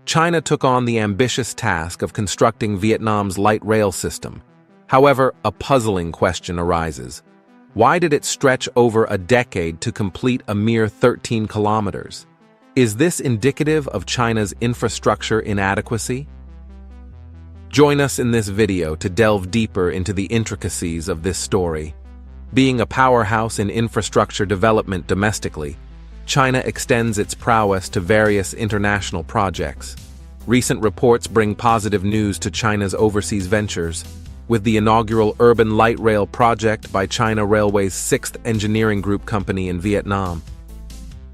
China took on the ambitious task of constructing Vietnam's light rail system. However, a puzzling question arises. Why did it stretch over a decade to complete a mere 13 kilometers? Is this indicative of China's infrastructure inadequacy? Join us in this video to delve deeper into the intricacies of this story. Being a powerhouse in infrastructure development domestically, China extends its prowess to various international projects. Recent reports bring positive news to China's overseas ventures, with the inaugural urban light rail project by China Railway's 6th engineering group company in Vietnam.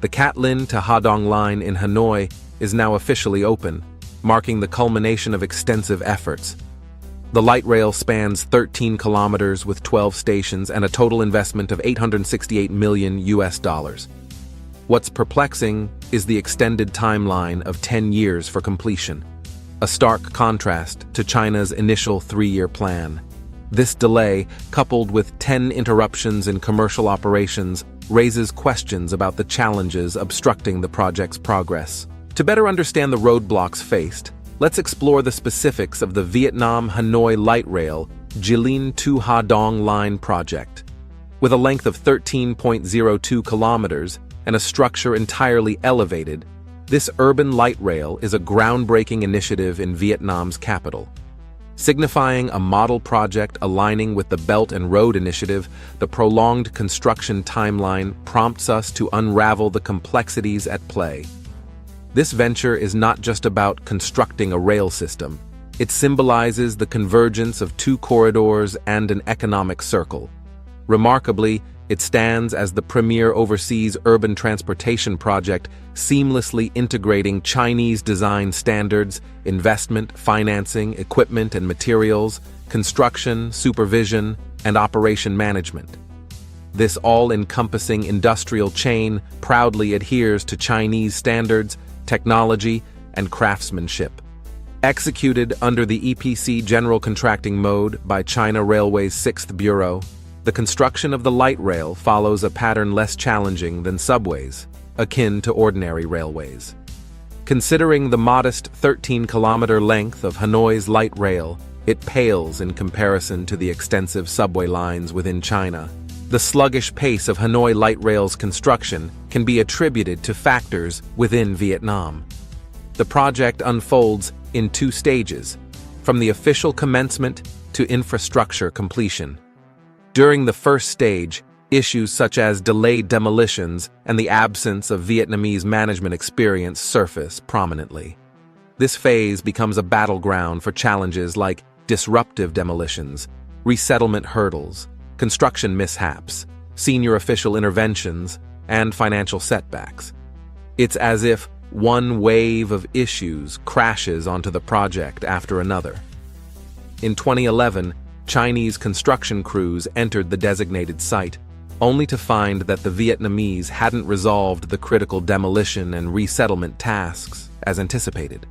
The Cat Linh to Ha Dong line in Hanoi is now officially open, marking the culmination of extensive efforts. The light rail spans 13 kilometers with 12 stations and a total investment of $868 million. What's perplexing is the extended timeline of 10 years for completion, a stark contrast to China's initial 3-year plan. This delay, coupled with 10 interruptions in commercial operations, raises questions about the challenges obstructing the project's progress. To better understand the roadblocks faced, let's explore the specifics of the Vietnam-Hanoi Light Rail Gy Linh to Ha Dong line project. With a length of 13.02 kilometers and a structure entirely elevated, this urban light rail is a groundbreaking initiative in Vietnam's capital. Signifying a model project aligning with the Belt and Road Initiative, the prolonged construction timeline prompts us to unravel the complexities at play. This venture is not just about constructing a rail system. It symbolizes the convergence of 2 corridors and an economic circle. Remarkably, it stands as the premier overseas urban transportation project, seamlessly integrating Chinese design standards, investment, financing, equipment and materials, construction, supervision, and operation management. This all-encompassing industrial chain proudly adheres to Chinese standards, technology, and craftsmanship. Executed under the EPC general contracting mode by China Railway's 6th Bureau, the construction of the light rail follows a pattern less challenging than subways, akin to ordinary railways. Considering the modest 13-kilometer length of Hanoi's light rail, it pales in comparison to the extensive subway lines within China. The sluggish pace of Hanoi Light Rail's construction can be attributed to factors within Vietnam. The project unfolds in 2 stages, from the official commencement to infrastructure completion. During the first stage, issues such as delayed demolitions and the absence of Vietnamese management experience surface prominently. This phase becomes a battleground for challenges like disruptive demolitions, resettlement hurdles, construction mishaps, senior official interventions, and financial setbacks. It's as if one wave of issues crashes onto the project after another. In 2011, Chinese construction crews entered the designated site, only to find that the Vietnamese hadn't resolved the critical demolition and resettlement tasks as anticipated.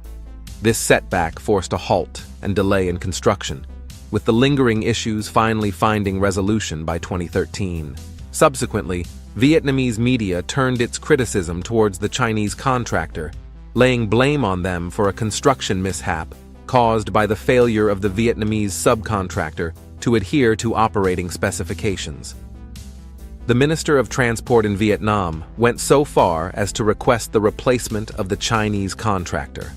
This setback forced a halt and delay in construction, with the lingering issues finally finding resolution by 2013. Subsequently, Vietnamese media turned its criticism towards the Chinese contractor, laying blame on them for a construction mishap caused by the failure of the Vietnamese subcontractor to adhere to operating specifications. The Minister of Transport in Vietnam went so far as to request the replacement of the Chinese contractor.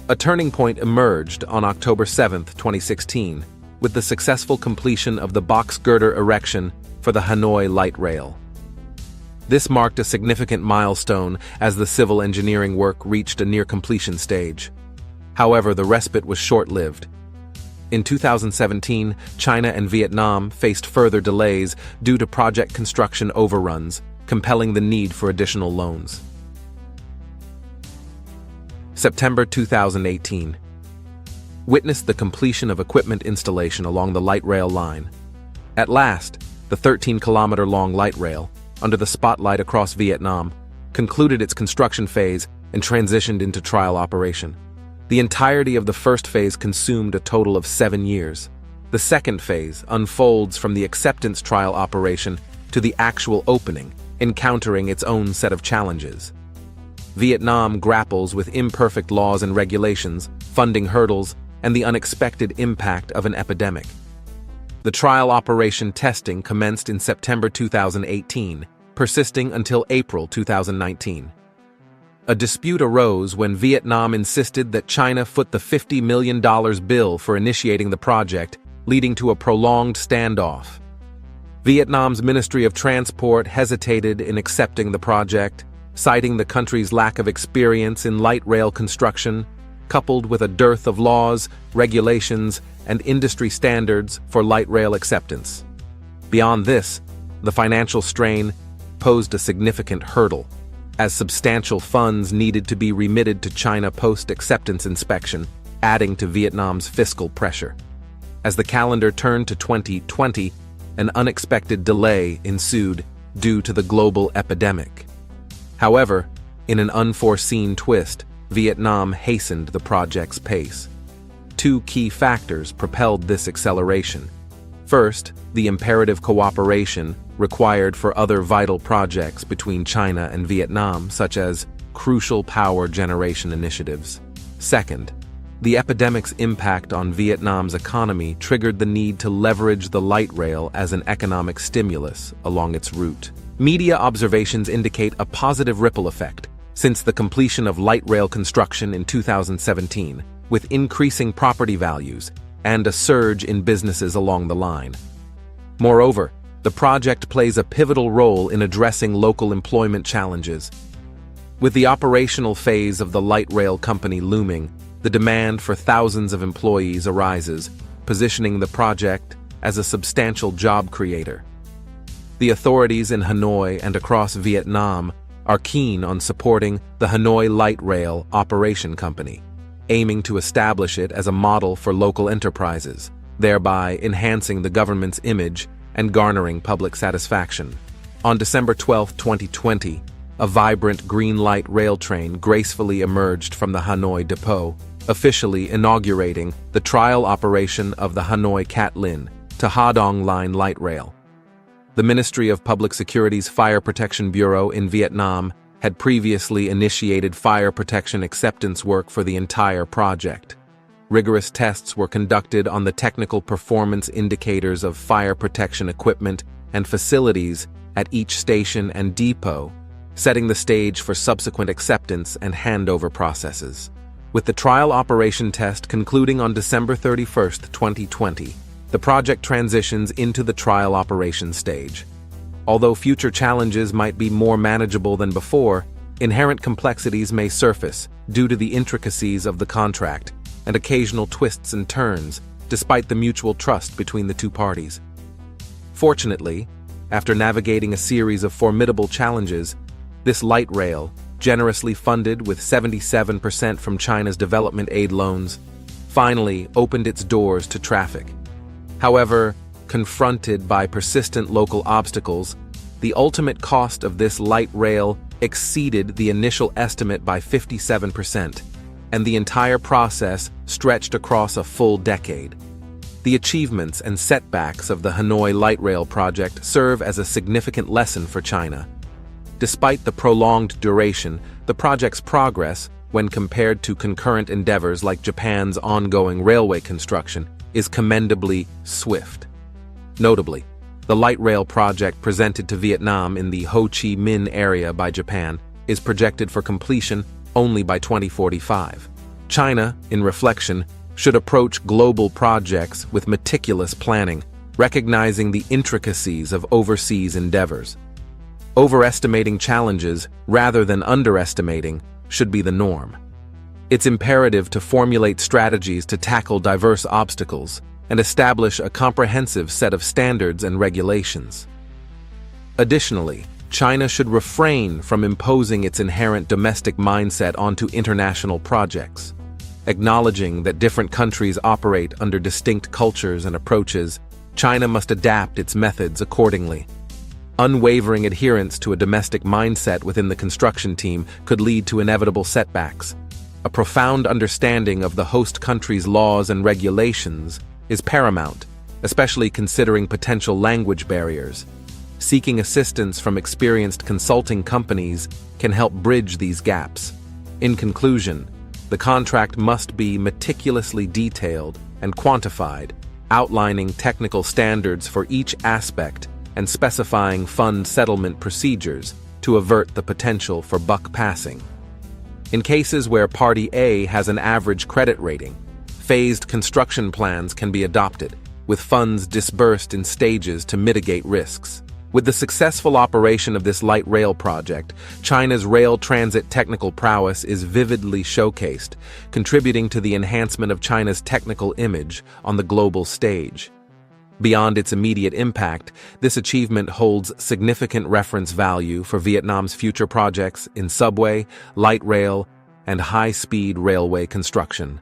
A turning point emerged on October 7, 2016, with the successful completion of the box girder erection for the Hanoi Light Rail. This marked a significant milestone as the civil engineering work reached a near-completion stage. However, the respite was short-lived. In 2017, China and Vietnam faced further delays due to project construction overruns, compelling the need for additional loans. September 2018 witnessed the completion of equipment installation along the light rail line. At last, the 13-kilometer-long light rail, under the spotlight across Vietnam, concluded its construction phase and transitioned into trial operation. The entirety of the first phase consumed a total of 7 years. The second phase unfolds from the acceptance trial operation to the actual opening, encountering its own set of challenges. Vietnam grapples with imperfect laws and regulations, funding hurdles, and the unexpected impact of an epidemic. The trial operation testing commenced in September 2018, persisting until April 2019. A dispute arose when Vietnam insisted that China foot the $50 million bill for initiating the project, leading to a prolonged standoff. Vietnam's Ministry of Transport hesitated in accepting the project, citing the country's lack of experience in light rail construction, coupled with a dearth of laws, regulations, and industry standards for light rail acceptance. Beyond this, the financial strain posed a significant hurdle, as substantial funds needed to be remitted to China post-acceptance inspection, adding to Vietnam's fiscal pressure. As the calendar turned to 2020, an unexpected delay ensued due to the global epidemic. However, in an unforeseen twist, Vietnam hastened the project's pace. Two key factors propelled this acceleration. First, the imperative cooperation required for other vital projects between China and Vietnam, such as crucial power generation initiatives. Second, the epidemic's impact on Vietnam's economy triggered the need to leverage the light rail as an economic stimulus along its route. Media observations indicate a positive ripple effect since the completion of light rail construction in 2017, with increasing property values and a surge in businesses along the line. Moreover, the project plays a pivotal role in addressing local employment challenges. With the operational phase of the light rail company looming, the demand for thousands of employees arises, positioning the project as a substantial job creator. The authorities in Hanoi and across Vietnam are keen on supporting the Hanoi Light Rail Operation Company, aiming to establish it as a model for local enterprises, thereby enhancing the government's image and garnering public satisfaction. On December 12, 2020, a vibrant green light rail train gracefully emerged from the Hanoi depot, officially inaugurating the trial operation of the Hanoi Cat Linh to Ha Dong Line light rail. The Ministry of Public Security's Fire Protection Bureau in Vietnam had previously initiated fire protection acceptance work for the entire project. Rigorous tests were conducted on the technical performance indicators of fire protection equipment and facilities at each station and depot, setting the stage for subsequent acceptance and handover processes. With the trial operation test concluding on December 31, 2020, the project transitions into the trial operation stage. Although future challenges might be more manageable than before, inherent complexities may surface due to the intricacies of the contract and occasional twists and turns, despite the mutual trust between the two parties. Fortunately, after navigating a series of formidable challenges, this light rail, generously funded with 77% from China's development aid loans, finally opened its doors to traffic. However, confronted by persistent local obstacles, the ultimate cost of this light rail exceeded the initial estimate by 57%, and the entire process stretched across a full decade. The achievements and setbacks of the Hanoi Light Rail project serve as a significant lesson for China. Despite the prolonged duration, the project's progress, when compared to concurrent endeavors like Japan's ongoing railway construction, is commendably swift. Notably, the light rail project presented to Vietnam in the Ho Chi Minh area by Japan is projected for completion only by 2045. China, in reflection, should approach global projects with meticulous planning, recognizing the intricacies of overseas endeavors. Overestimating challenges rather than underestimating should be the norm. It's imperative to formulate strategies to tackle diverse obstacles and establish a comprehensive set of standards and regulations. Additionally, China should refrain from imposing its inherent domestic mindset onto international projects. Acknowledging that different countries operate under distinct cultures and approaches, China must adapt its methods accordingly. Unwavering adherence to a domestic mindset within the construction team could lead to inevitable setbacks. A profound understanding of the host country's laws and regulations is paramount, especially considering potential language barriers. Seeking assistance from experienced consulting companies can help bridge these gaps. In conclusion, the contract must be meticulously detailed and quantified, outlining technical standards for each aspect and specifying fund settlement procedures to avert the potential for buck passing. In cases where Party A has an average credit rating, phased construction plans can be adopted, with funds disbursed in stages to mitigate risks. With the successful operation of this light rail project, China's rail transit technical prowess is vividly showcased, contributing to the enhancement of China's technical image on the global stage. Beyond its immediate impact, this achievement holds significant reference value for Vietnam's future projects in subway, light rail, and high-speed railway construction.